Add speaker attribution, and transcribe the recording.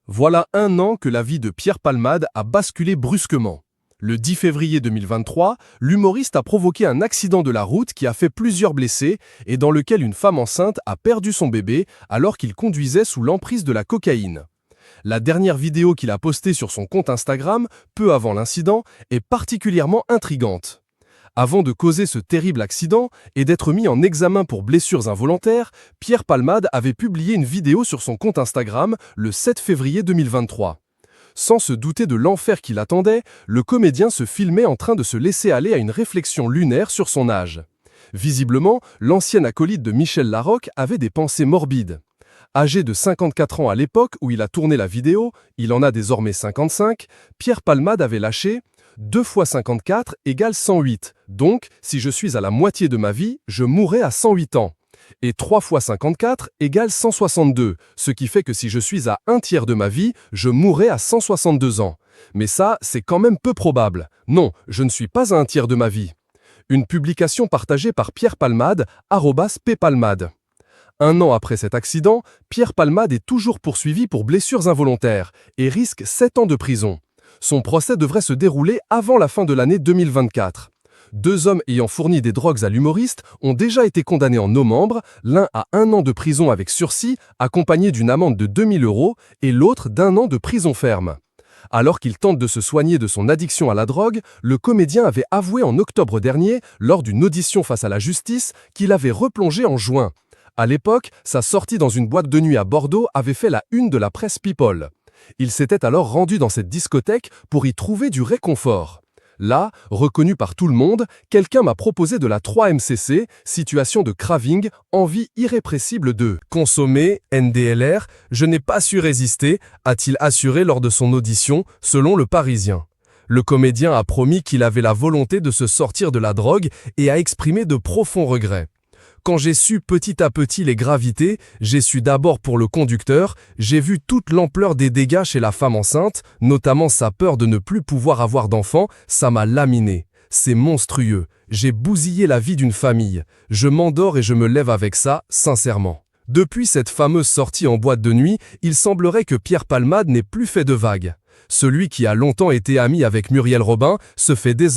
Speaker 1: Voilà un an que la vie de Pierre Palmade a basculé brusquement. Le 10 février 2023, l'humoriste a provoqué un accident de la route qui a fait plusieurs blessés et dans lequel une femme enceinte a perdu son bébé alors qu'il conduisait sous l'emprise de la cocaïne. La dernière vidéo qu'il a postée sur son compte Instagram, peu avant l'incident, est particulièrement intrigante. Avant de causer ce terrible accident et d'être mis en examen pour blessures involontaires, Pierre Palmade avait publié une vidéo sur son compte Instagram le 7 février 2023. Sans se douter de l'enfer qui l'attendait, le comédien se filmait en train de se laisser aller à une réflexion lunaire sur son âge. Visiblement, l'ancien acolyte de Michel Larocque avait des pensées morbides. Âgé de 54 ans à l'époque où il a tourné la vidéo, il en a désormais 55, Pierre Palmade avait lâché « 2 × 54 = 108, donc si je suis à la moitié de ma vie, je mourrai à 108 ans. Et 3 × 54 = 162, ce qui fait que si je suis à un tiers de ma vie, je mourrai à 162 ans. Mais ça, c'est quand même peu probable. Non, je ne suis pas à un tiers de ma vie. » Une publication partagée par Pierre Palmade, @ppalmade. Un an après cet accident, Pierre Palmade est toujours poursuivi pour blessures involontaires et risque 7 ans de prison. Son procès devrait se dérouler avant la fin de l'année 2024. Deux hommes ayant fourni des drogues à l'humoriste ont déjà été condamnés en novembre, l'un à 1 an de prison avec sursis, accompagné d'une amende de 2 000 € et l'autre d'1 an de prison ferme. Alors qu'il tente de se soigner de son addiction à la drogue, le comédien avait avoué en octobre dernier, lors d'une audition face à la justice, qu'il avait replongé en juin. À l'époque, sa sortie dans une boîte de nuit à Bordeaux avait fait la une de la presse People. Il s'était alors rendu dans cette discothèque pour y trouver du réconfort. Là, reconnu par tout le monde, quelqu'un m'a proposé de la 3-MCC, situation de craving, envie irrépressible de consommer, NDLR, je n'ai pas su résister, a-t-il assuré lors de son audition, selon Le Parisien. Le comédien a promis qu'il avait la volonté de se sortir de la drogue et a exprimé de profonds regrets. Quand j'ai su petit à petit les gravités, j'ai su d'abord pour le conducteur, j'ai vu toute l'ampleur des dégâts chez la femme enceinte, notamment sa peur de ne plus pouvoir avoir d'enfant, ça m'a laminé. C'est monstrueux, j'ai bousillé la vie d'une famille. Je m'endors et je me lève avec ça, sincèrement. Depuis cette fameuse sortie en boîte de nuit, il semblerait que Pierre Palmade n'ait plus fait de vagues. Celui qui a longtemps été ami avec Muriel Robin se fait désormais